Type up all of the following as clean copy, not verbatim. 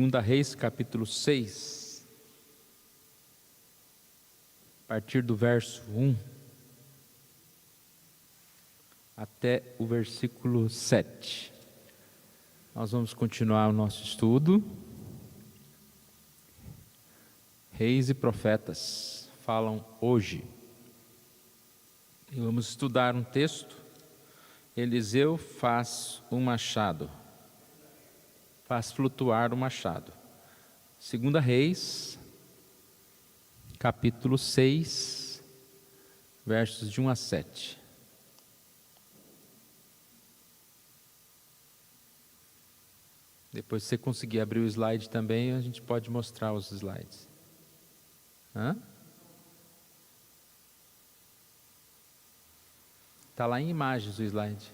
2 Reis, capítulo 6, a partir do verso 1 até o versículo 7. Nós vamos continuar o nosso estudo. Reis e profetas falam hoje. E vamos estudar um texto. Eliseu faz um machado, faz flutuar o machado. 2 Reis, capítulo 6, versos de 1 a 7. Depois, se você conseguir abrir o slide também, a gente pode mostrar os slides. Está lá em imagens o slide.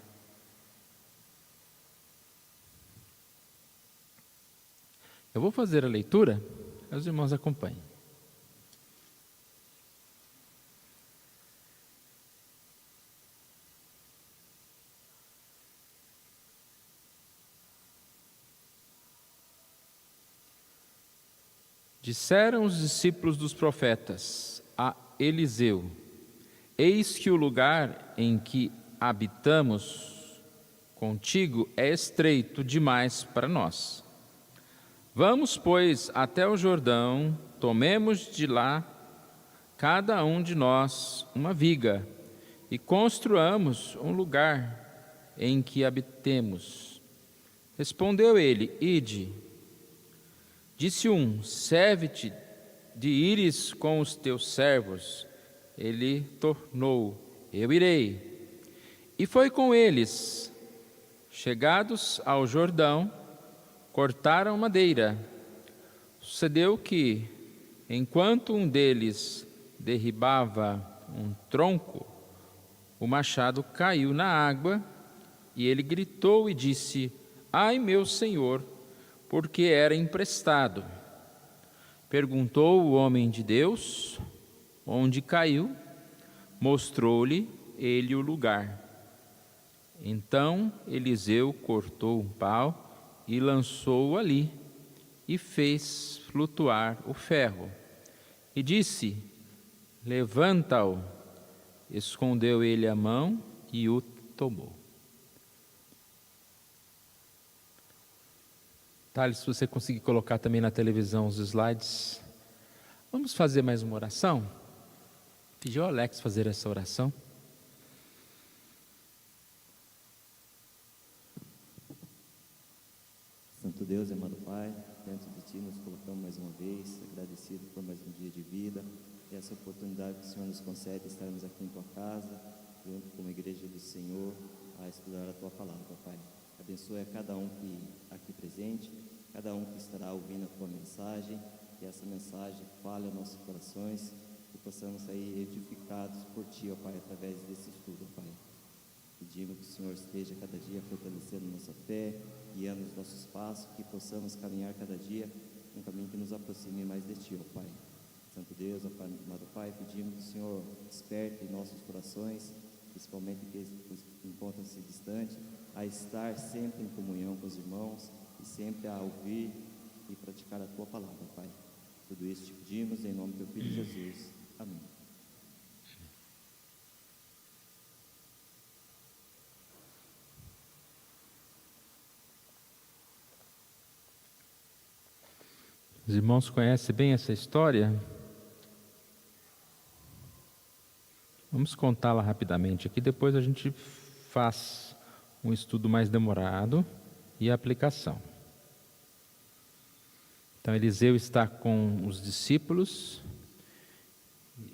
Eu vou fazer a leitura, os irmãos acompanhem. Disseram os discípulos dos profetas a Eliseu: eis que o lugar em que habitamos contigo é estreito demais para nós. Vamos, pois, até o Jordão, tomemos de lá, cada um de nós, uma viga, e construamos um lugar em que habitemos. Respondeu ele: ide. Disse um: serve-te de ires com os teus servos. Ele tornou: eu irei. E foi com eles. Chegados ao Jordão, cortaram madeira. Sucedeu que, enquanto um deles derribava um tronco, o machado caiu na água, e ele gritou e disse: ai, meu senhor, porque era emprestado. Perguntou o homem de Deus onde caiu, mostrou-lhe ele o lugar. Então Eliseu cortou um pau e lançou-o ali, e fez flutuar o ferro. E disse: levanta-o. Escondeu ele a mão e o tomou. Thales, se você conseguir colocar também na televisão os slides. Vamos fazer mais uma oração? Pediu ao Alex fazer essa oração. Santo Deus e amado Pai, diante de Ti nos colocamos mais uma vez, agradecido por mais um dia de vida e essa oportunidade que o Senhor nos concede de estarmos aqui em Tua casa, junto com a igreja do Senhor, a estudar a Tua palavra, Pai. Abençoe a cada um que aqui presente, cada um que estará ouvindo a Tua mensagem, que essa mensagem fale aos nossos corações, que possamos sair edificados por Ti, ó Pai, através desse estudo, ó Pai. Pedimos que o Senhor esteja cada dia fortalecendo nossa fé, guiando os nossos passos, que possamos caminhar cada dia um caminho que nos aproxime mais de Ti, ó Pai. Santo Deus, ó Pai, amado Pai, pedimos que o Senhor desperte em nossos corações, principalmente que encontram-se distantes, a estar sempre em comunhão com os irmãos e sempre a ouvir e praticar a Tua palavra, Pai. Tudo isso te pedimos em nome do Teu Filho Jesus. Amém. Os irmãos conhecem bem essa história? Vamos contá-la rapidamente aqui, depois a gente faz um estudo mais demorado e a aplicação. Então Eliseu está com os discípulos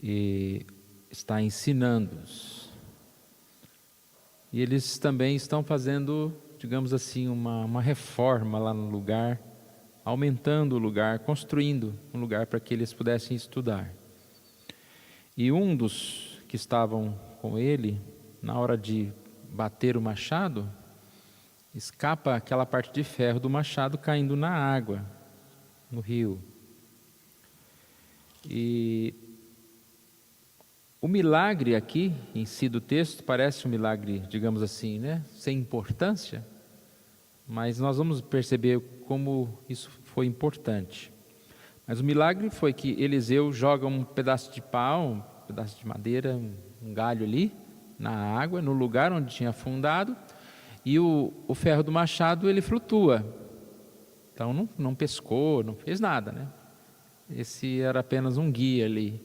e está ensinando-os. E eles também estão fazendo, digamos assim, uma reforma lá no lugar, aumentando o lugar, construindo um lugar para que eles pudessem estudar. E um dos que estavam com ele, na hora de bater o machado, escapa aquela parte de ferro do machado caindo na água, no rio. E o milagre aqui, em si do texto, parece um milagre, digamos assim, sem importância, mas nós vamos perceber como isso foi importante. Mas o milagre foi que Eliseu joga um pedaço de pau, um pedaço de madeira, um galho ali, na água, no lugar onde tinha afundado, e o ferro do machado, ele flutua. Então não pescou, não fez nada, né? Esse era apenas um guia ali.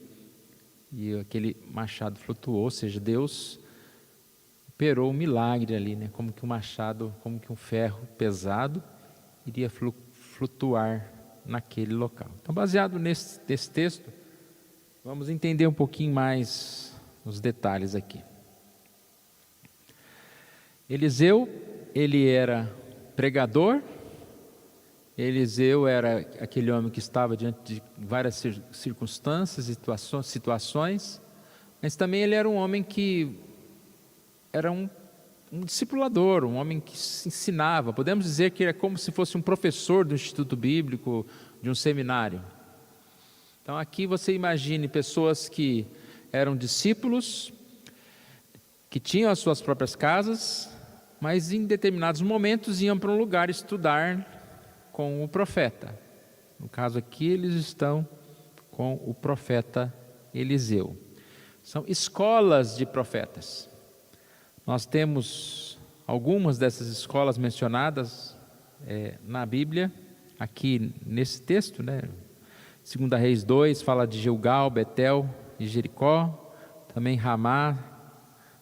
E aquele machado flutuou, ou seja, Deus operou um milagre ali, né? Como que um machado, como que um ferro pesado iria flutuar naquele local. Então, baseado nesse texto, vamos entender um pouquinho mais os detalhes aqui. Eliseu, ele era pregador. Eliseu era aquele homem que estava diante de várias circunstâncias, situações, mas também ele era um homem que era um discipulador, um homem que ensinava. Podemos dizer que era como se fosse um professor do Instituto Bíblico, de um seminário. Então aqui você imagine pessoas que eram discípulos, que tinham as suas próprias casas, mas em determinados momentos iam para um lugar estudar com o profeta. No caso aqui eles estão com o profeta Eliseu. São escolas de profetas. Nós temos algumas dessas escolas mencionadas na Bíblia, aqui nesse texto, né? 2 Reis 2 fala de Gilgal, Betel e Jericó, também Ramá,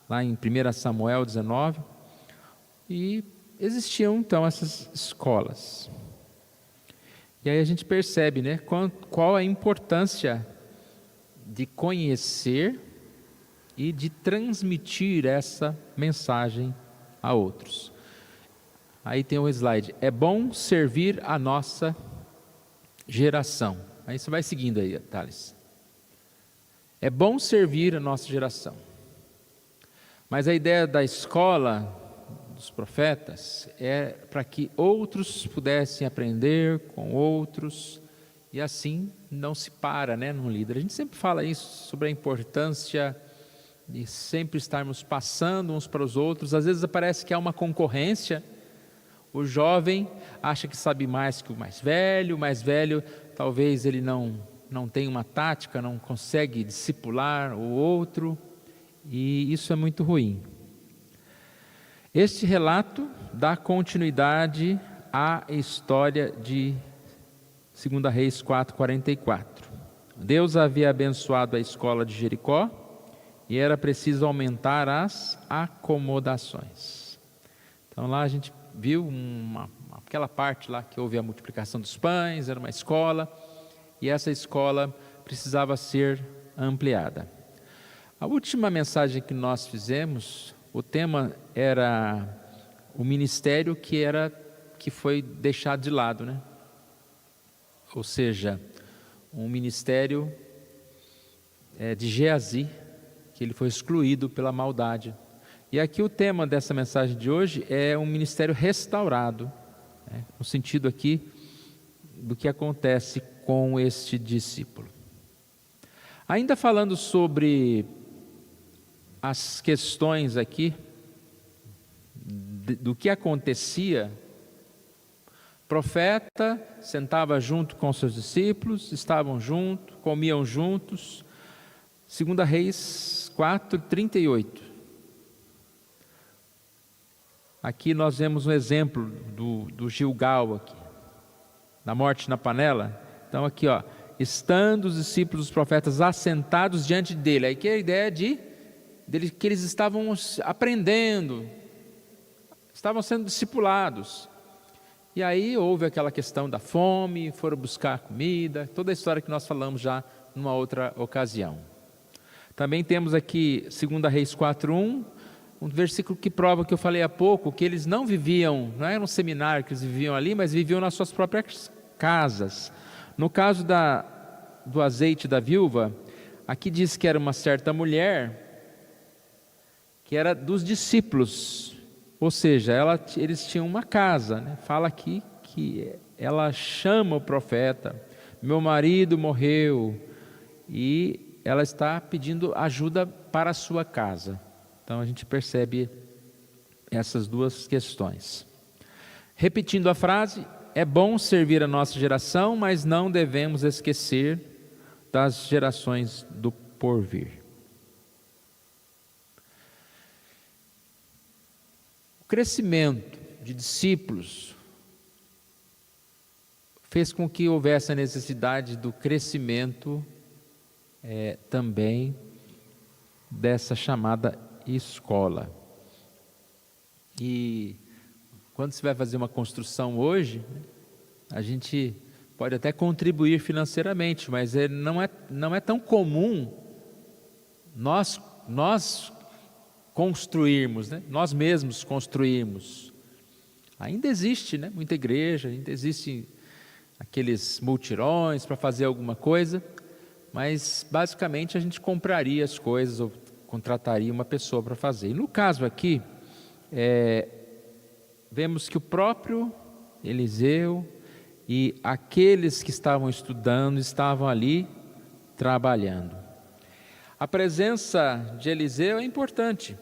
lá em 1 Samuel 19, e existiam então essas escolas. E aí a gente percebe, né, qual a importância de conhecer e de transmitir essa mensagem a outros. Aí tem um slide, é bom servir a nossa geração. Aí você vai seguindo aí, Thales. É bom servir a nossa geração. Mas a ideia da escola dos profetas é para que outros pudessem aprender com outros, e assim não se para, né, num líder. A gente sempre fala isso, sobre a importância de sempre estarmos passando uns para os outros. Às vezes parece que há uma concorrência. O jovem acha que sabe mais que o mais velho talvez ele não tenha uma tática, não consegue discipular o outro, e isso é muito ruim. Este relato dá continuidade à história de 2 Reis 4:44. Deus havia abençoado a escola de Jericó e era preciso aumentar as acomodações. Então lá a gente viu aquela parte lá que houve a multiplicação dos pães, era uma escola, e essa escola precisava ser ampliada. A última mensagem que nós fizemos, o tema era o ministério que foi deixado de lado, né? Ou seja, um ministério de Geazi, que ele foi excluído pela maldade. E aqui o tema dessa mensagem de hoje é um ministério restaurado, né? No sentido aqui do que acontece com este discípulo. Ainda falando sobre as questões aqui, do que acontecia, o profeta sentava junto com seus discípulos, estavam juntos, comiam juntos. 2 Reis 4:38. Aqui nós vemos um exemplo do Gilgal aqui, da morte na panela. Então aqui, ó, estando os discípulos dos profetas assentados diante dele. Aí que é a ideia que eles estavam aprendendo, estavam sendo discipulados. E aí houve aquela questão da fome, foram buscar comida, toda a história que nós falamos já numa outra ocasião. Também temos aqui 2 Reis 4:1, um versículo que prova o que eu falei há pouco, que eles não viviam, não era um seminário que eles viviam ali, mas viviam nas suas próprias casas. No caso do azeite da viúva, aqui diz que era uma certa mulher, que era dos discípulos, ou seja, eles tinham uma casa, né? Fala aqui que ela chama o profeta, meu marido morreu, e ela está pedindo ajuda para a sua casa. Então a gente percebe essas duas questões. Repetindo a frase, é bom servir a nossa geração, mas não devemos esquecer das gerações do porvir. O crescimento de discípulos fez com que houvesse a necessidade do crescimento também dessa chamada escola. E quando você vai fazer uma construção hoje, a gente pode até contribuir financeiramente, mas não é tão comum nós construirmos, né? Nós mesmos construirmos. Ainda existe, né? Muita igreja, ainda existe aqueles multirões para fazer alguma coisa, mas basicamente a gente compraria as coisas ou contrataria uma pessoa para fazer. E no caso aqui, vemos que o próprio Eliseu e aqueles que estavam estudando estavam ali trabalhando. A presença de Eliseu é importante.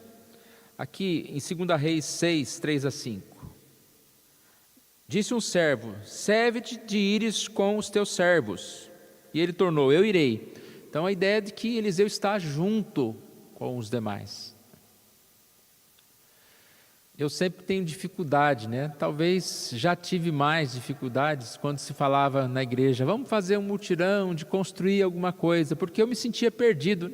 Aqui em 2 Reis 6, 3-5. Disse um servo: serve-te de ires com os teus servos. E ele tornou: eu irei. Então a ideia é de que Eliseu está junto com os demais. Eu sempre tenho dificuldade, né? Talvez já tive mais dificuldades quando se falava na igreja: vamos fazer um mutirão de construir alguma coisa, porque eu me sentia perdido.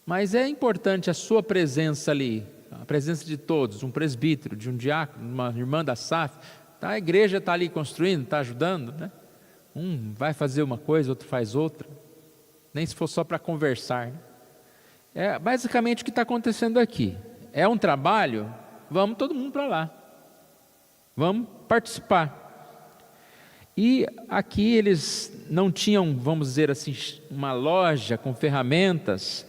Mas é importante a sua presença ali, a presença de todos, um presbítero, de um diácono, uma irmã da SAF. A igreja está ali construindo, está ajudando, né? Um vai fazer uma coisa, outro faz outra, nem se for só para conversar, né? É basicamente o que está acontecendo aqui. É um trabalho, vamos todo mundo para lá, vamos participar. E aqui eles não tinham, vamos dizer assim, uma loja com ferramentas,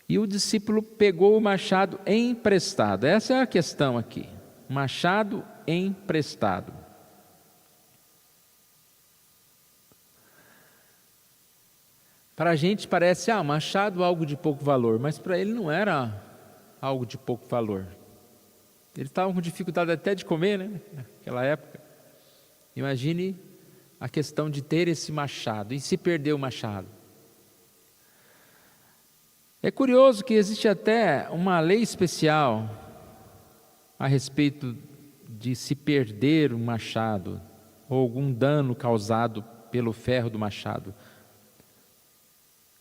e o discípulo pegou o machado emprestado. Essa é a questão aqui, machado emprestado. Para a gente parece, machado algo de pouco valor, mas para ele não era algo de pouco valor. Eles estavam com dificuldade até de comer, né? Naquela época. Imagine a questão de ter esse machado, e se perder o machado. É curioso que existe até uma lei especial a respeito de se perder um machado, ou algum dano causado pelo ferro do machado.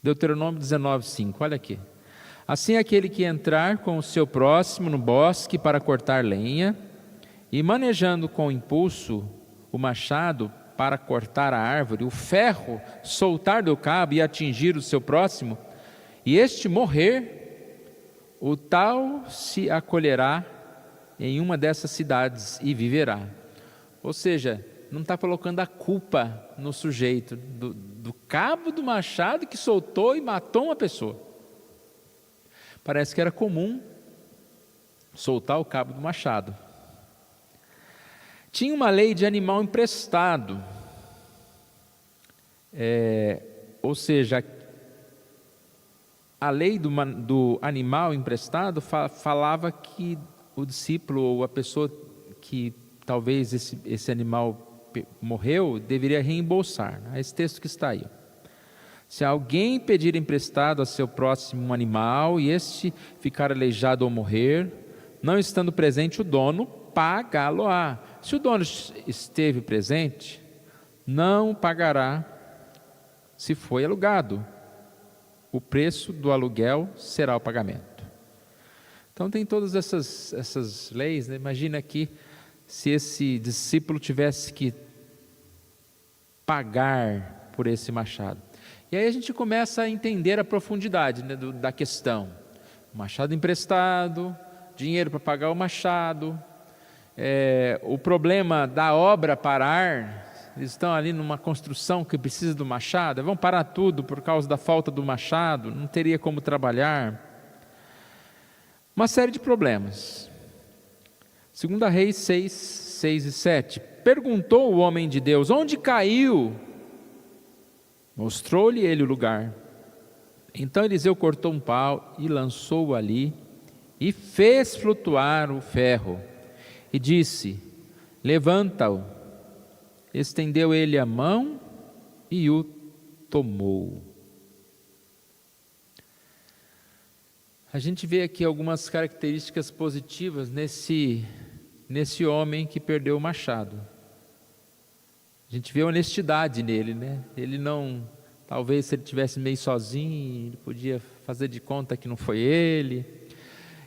Deuteronômio 19:5, olha aqui. Assim, aquele que entrar com o seu próximo no bosque para cortar lenha, e manejando com impulso o machado para cortar a árvore, o ferro soltar do cabo e atingir o seu próximo, e este morrer, o tal se acolherá em uma dessas cidades e viverá. Ou seja, não está colocando a culpa no sujeito, do cabo do machado que soltou e matou uma pessoa. Parece que era comum soltar o cabo do machado. Tinha uma lei de animal emprestado, ou seja, a lei do animal emprestado falava que o discípulo ou a pessoa que talvez esse animal morreu, deveria reembolsar. Esse texto que está aí. Se alguém pedir emprestado a seu próximo um animal e este ficar aleijado ou morrer, não estando presente o dono, pagá-lo-á. Se o dono esteve presente, não pagará se foi alugado. O preço do aluguel será o pagamento. Então tem todas essas leis, né? Imagina aqui se esse discípulo tivesse que pagar por esse machado. E aí a gente começa a entender a profundidade, né, da questão. Machado emprestado, dinheiro para pagar o machado, o problema da obra parar. Eles estão ali numa construção que precisa do machado, vão parar tudo por causa da falta do machado, não teria como trabalhar. Uma série de problemas. 2 Reis 6, 6 e 7. Perguntou o homem de Deus: onde caiu? Mostrou-lhe ele o lugar. Então Eliseu cortou um pau e lançou-o ali, e fez flutuar o ferro. E disse: levanta-o. Estendeu ele a mão e o tomou. A gente vê aqui algumas características positivas nesse homem que perdeu o machado. A gente vê a honestidade nele, né? Ele não, talvez se ele estivesse meio sozinho, ele podia fazer de conta que não foi ele.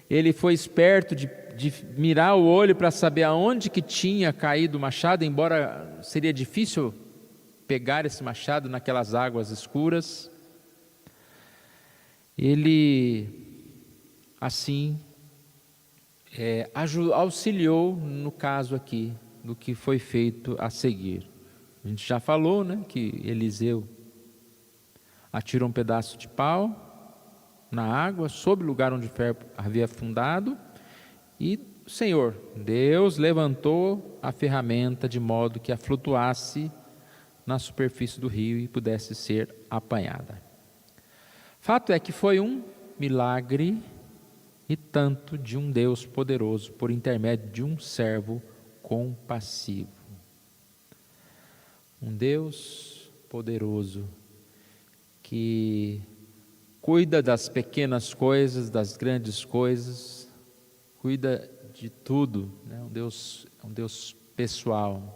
Ele foi esperto de mirar o olho para saber aonde que tinha caído o machado, embora seria difícil pegar esse machado naquelas águas escuras. Ele, assim, auxiliou no caso aqui, do que foi feito a seguir. A gente já falou, né, que Eliseu atirou um pedaço de pau na água, sobre o lugar onde o ferro havia afundado, e o Senhor, Deus, levantou a ferramenta de modo que a flutuasse na superfície do rio e pudesse ser apanhada. Fato é que foi um milagre e tanto de um Deus poderoso por intermédio de um servo compassivo. Um Deus poderoso que cuida das pequenas coisas, das grandes coisas, cuida de tudo, né? Um Deus pessoal.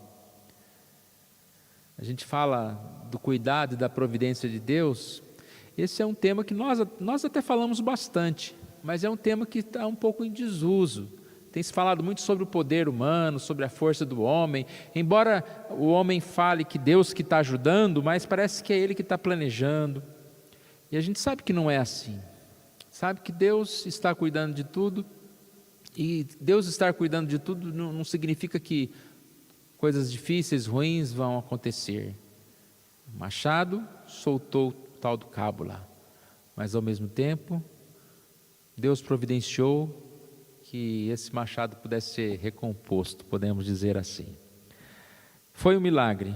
A gente fala do cuidado e da providência de Deus. Esse é um tema que nós até falamos bastante, mas é um tema que está um pouco em desuso. Tem se falado muito sobre o poder humano, sobre a força do homem, embora o homem fale que Deus que está ajudando, mas parece que é Ele que está planejando. E a gente sabe que não é assim. Sabe que Deus está cuidando de tudo, e Deus estar cuidando de tudo não significa que coisas difíceis, ruins vão acontecer. O machado soltou o tal do cabo lá, mas ao mesmo tempo, Deus providenciou que esse machado pudesse ser recomposto, podemos dizer assim. Foi um milagre.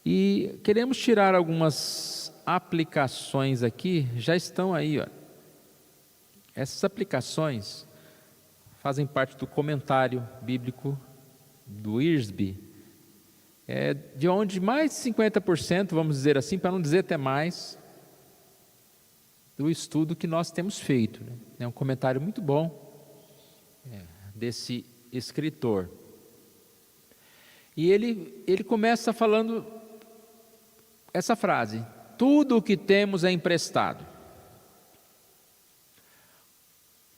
E queremos tirar algumas aplicações aqui, já estão aí, ó. Essas aplicações fazem parte do comentário bíblico do Wiersbe, de onde mais de 50%, vamos dizer assim, para não dizer até mais, do estudo que nós temos feito, né? É um comentário muito bom desse escritor. E ele começa falando essa frase: tudo o que temos é emprestado.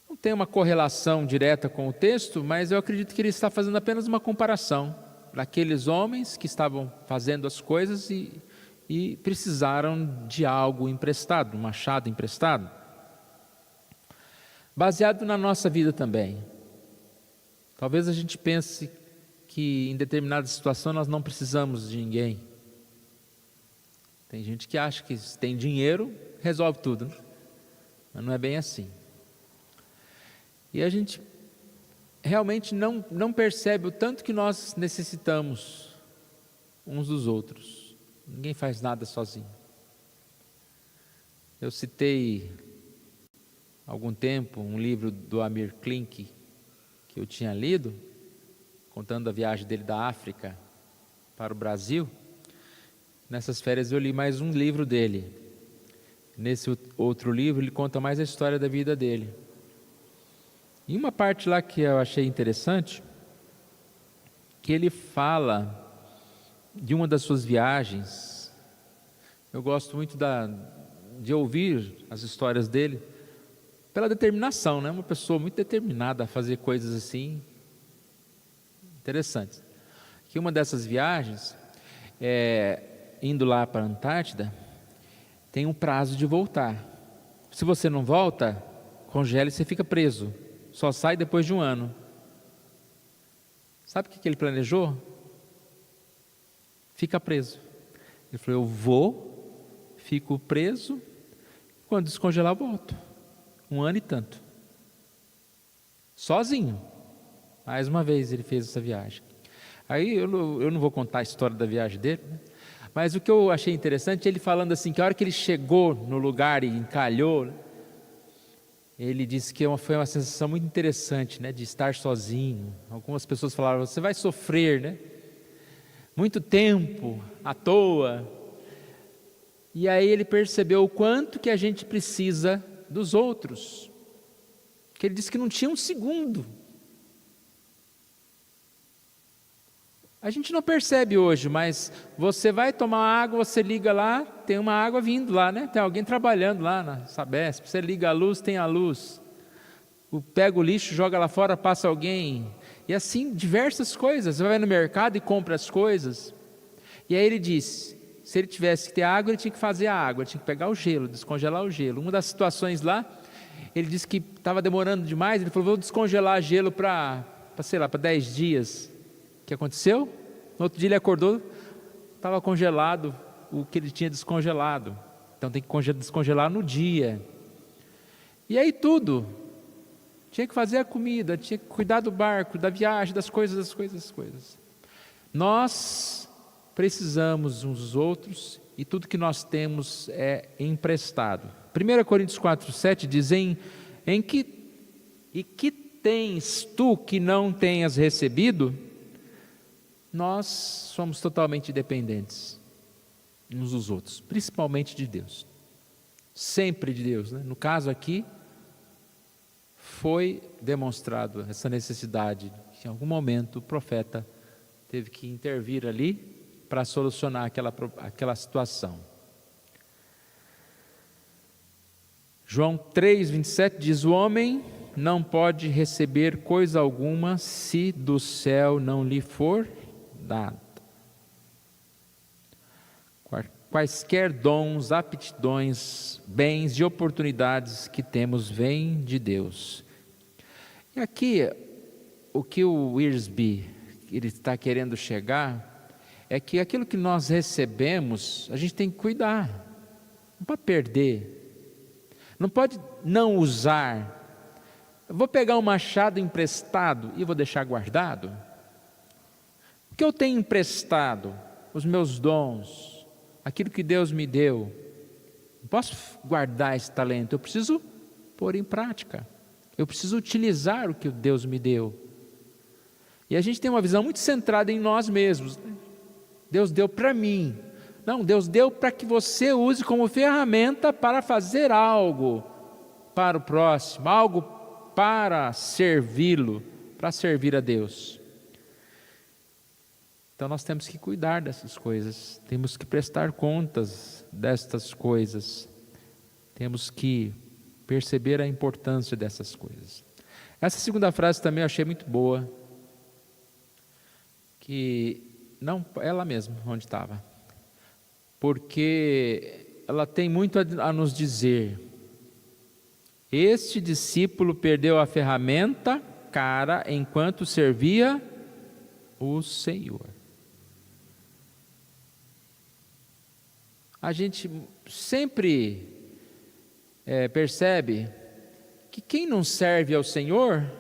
Não tem uma correlação direta com o texto, mas eu acredito que ele está fazendo apenas uma comparação daqueles homens que estavam fazendo as coisas e precisaram de algo emprestado, um machado emprestado. Baseado na nossa vida também. Talvez a gente pense que em determinada situação nós não precisamos de ninguém. Tem gente que acha que se tem dinheiro, resolve tudo, né? Mas não é bem assim. E a gente realmente não percebe o tanto que nós necessitamos uns dos outros. Ninguém faz nada sozinho. Eu citei há algum tempo um livro do Amir Klink que eu tinha lido, contando a viagem dele da África para o Brasil. Nessas férias eu li mais um livro dele. Nesse outro livro ele conta mais a história da vida dele. E uma parte lá que eu achei interessante, que ele fala de uma das suas viagens. Eu gosto muito de ouvir as histórias dele, pela determinação, né? Uma pessoa muito determinada a fazer coisas assim, interessantes. Que uma dessas viagens, indo lá para a Antártida, tem um prazo de voltar. Se você não volta, congela e você fica preso. Só sai depois de 1 ano. Sabe o que ele planejou? Fica preso. Ele falou: eu vou, fico preso, quando descongelar volto. 1 ano e tanto. Sozinho. Mais uma vez ele fez essa viagem. Aí eu não vou contar a história da viagem dele, né? Mas o que eu achei interessante, ele falando assim, que a hora que ele chegou no lugar e encalhou, Ele disse que foi uma sensação muito interessante, né, de estar sozinho. Algumas pessoas falaram, você vai sofrer, né? Muito tempo, à toa. E aí ele percebeu o quanto que a gente precisa dos outros. Que ele disse que não tinha um segundo. A gente não percebe hoje, mas você vai tomar água, você liga lá, tem uma água vindo lá, né? Tem alguém trabalhando lá na Sabesp, você liga a luz, tem a luz. Pega o lixo, joga lá fora, passa alguém. E assim, diversas coisas. Você vai no mercado e compra as coisas. E aí ele disse, se ele tivesse que ter água, ele tinha que fazer a água, tinha que pegar o gelo, descongelar o gelo. Uma das situações lá, ele disse que estava demorando demais, ele falou, vou descongelar gelo para 10 dias. O que aconteceu? No outro dia ele acordou, estava congelado o que ele tinha descongelado. Então tem que descongelar no dia. E aí tudo. Tinha que fazer a comida, tinha que cuidar do barco, da viagem, das coisas. Nós precisamos uns dos outros e tudo que nós temos é emprestado. 1 Coríntios 4,7 diz, que tens tu que não tenhas recebido? Nós somos totalmente dependentes uns dos outros, principalmente de Deus. Sempre de Deus, né? No caso aqui, foi demonstrado essa necessidade, que em algum momento o profeta teve que intervir ali para solucionar aquela situação. João 3,27 diz, o homem não pode receber coisa alguma se do céu não lhe for dado. Quaisquer dons, aptidões, bens e oportunidades que temos vêm de Deus. E aqui, o que o Wiersbe ele está querendo chegar, é que aquilo que nós recebemos, a gente tem que cuidar, não pode perder, não pode não usar. Eu vou pegar um machado emprestado e vou deixar guardado? O que eu tenho emprestado, os meus dons, aquilo que Deus me deu, não posso guardar esse talento, eu preciso pôr em prática, eu preciso utilizar o que Deus me deu. E a gente tem uma visão muito centrada em nós mesmos, né? Deus deu para mim. Não, Deus deu para que você use como ferramenta para fazer algo para o próximo, algo para servi-lo, para servir a Deus. Então nós temos que cuidar dessas coisas, temos que prestar contas destas coisas, temos que perceber a importância dessas coisas. Essa segunda frase também eu achei muito boa, que não, ela mesma, onde estava, porque ela tem muito a nos dizer. Este discípulo perdeu a ferramenta cara enquanto servia o Senhor. A gente sempre percebe que quem não serve ao Senhor,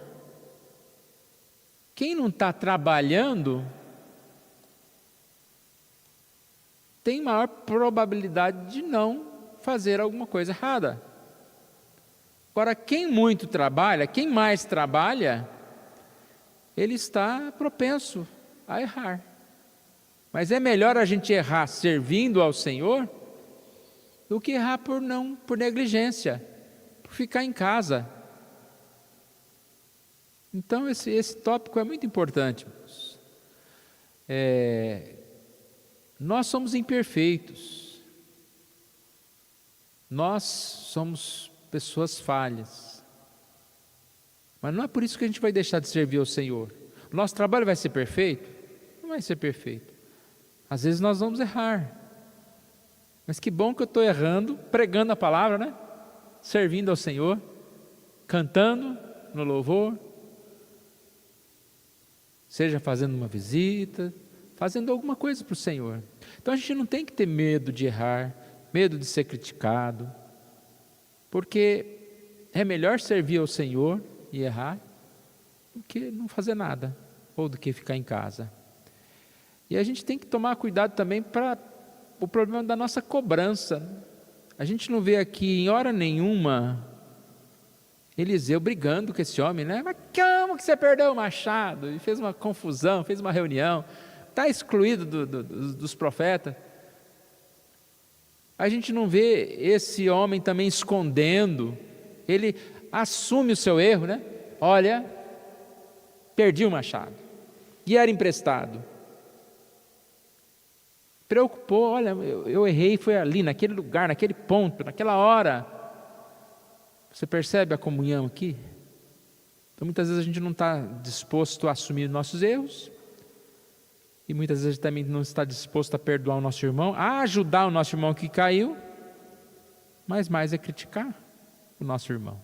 quem não está trabalhando, tem maior probabilidade de não fazer alguma coisa errada. Agora, quem muito trabalha, quem mais trabalha, ele está propenso a errar. Mas é melhor a gente errar servindo ao Senhor do que errar por negligência, por ficar em casa. Então esse tópico é muito importante. Nós somos imperfeitos, nós somos pessoas falhas, mas não é por isso que a gente vai deixar de servir ao Senhor. O nosso trabalho vai ser perfeito? Não vai ser perfeito. Às vezes nós vamos errar, mas que bom que eu estou errando, pregando a palavra, né? Servindo ao Senhor, cantando no louvor, seja fazendo uma visita, fazendo alguma coisa para o Senhor. Então a gente não tem que ter medo de errar, medo de ser criticado, porque é melhor servir ao Senhor e errar do que não fazer nada, ou do que ficar em casa. E a gente tem que tomar cuidado também para o problema da nossa cobrança. A gente não vê aqui em hora nenhuma Eliseu brigando com esse homem, né? Mas como que você perdeu o machado? E fez uma confusão, fez uma reunião, está excluído dos profetas. A gente não vê esse homem também escondendo, ele assume o seu erro, né? Olha, perdi o machado, e era emprestado. Preocupou, olha, eu errei, foi ali, naquele lugar, naquele ponto, naquela hora. Você percebe a comunhão aqui? Então muitas vezes a gente não está disposto a assumir nossos erros, e muitas vezes também não está disposto a perdoar o nosso irmão, a ajudar o nosso irmão que caiu, mas mais é criticar o nosso irmão.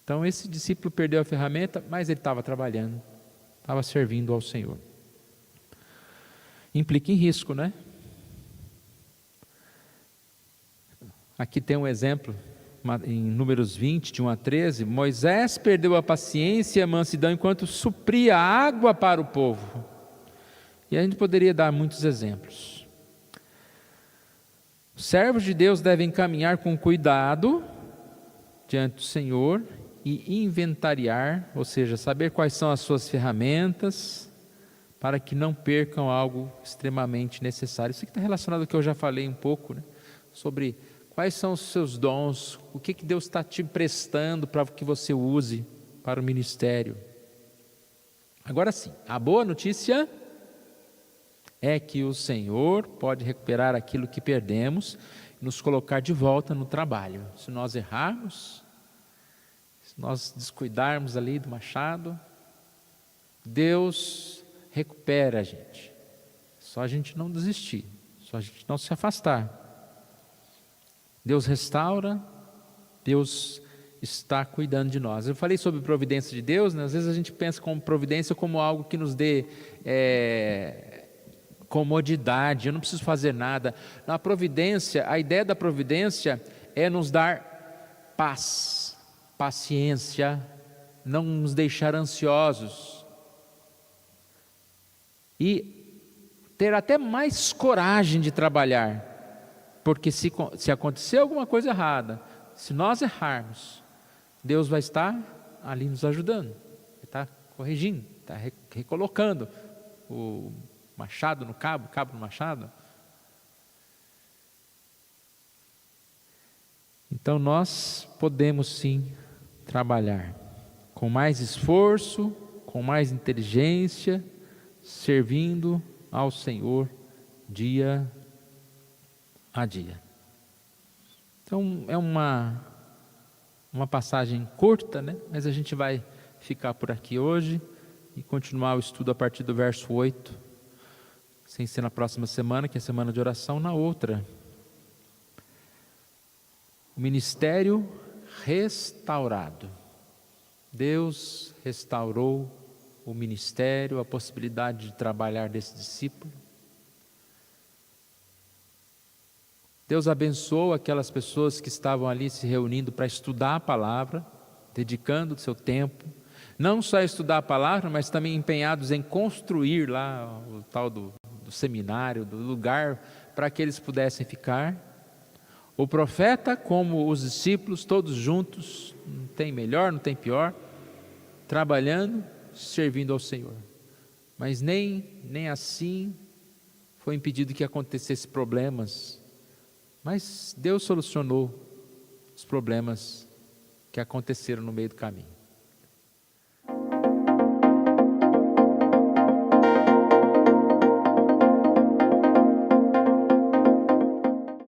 Então esse discípulo perdeu a ferramenta, mas ele estava trabalhando, estava servindo ao Senhor. Implica em risco, né? Aqui tem um exemplo, em Números 20, de 1 a 13, Moisés perdeu a paciência e a mansidão enquanto supria água para o povo. E a gente poderia dar muitos exemplos. Os servos de Deus devem caminhar com cuidado diante do Senhor e inventariar, ou seja, saber quais são as suas ferramentas, para que não percam algo extremamente necessário. Isso aqui está relacionado ao que eu já falei um pouco, né? Sobre quais são os seus dons, o que Deus está te emprestando para que você use para o ministério. Agora sim, a boa notícia é que o Senhor pode recuperar aquilo que perdemos e nos colocar de volta no trabalho. Se nós errarmos, se nós descuidarmos ali do machado, Deus recupera a gente. Só a gente não desistir, só a gente não se afastar. Deus restaura, Deus está cuidando de nós. Eu falei sobre providência de Deus, né? Às vezes a gente pensa como providência como algo que nos dê comodidade, eu não preciso fazer nada. Na providência, a ideia da providência é nos dar paz, paciência, não nos deixar ansiosos e ter até mais coragem de trabalhar, porque se acontecer alguma coisa errada, se nós errarmos, Deus vai estar ali nos ajudando, vai estar corrigindo, está recolocando o machado no cabo, cabo no machado. Então nós podemos sim trabalhar com mais esforço, com mais inteligência, servindo ao Senhor dia a dia. Então é uma passagem curta, né? Mas a gente vai ficar por aqui hoje e continuar o estudo a partir do verso 8. Sem ser na próxima semana, que é a semana de oração, na outra. O ministério restaurado. Deus restaurou o ministério, a possibilidade de trabalhar desse discípulo. Deus abençoou aquelas pessoas que estavam ali se reunindo para estudar a palavra, dedicando o seu tempo, não só a estudar a palavra, mas também empenhados em construir lá o tal do seminário, do lugar para que eles pudessem ficar. O profeta, como os discípulos, todos juntos, não tem melhor, não tem pior, trabalhando, servindo ao Senhor. Mas nem assim foi impedido que acontecessem problemas, mas Deus solucionou os problemas que aconteceram no meio do caminho.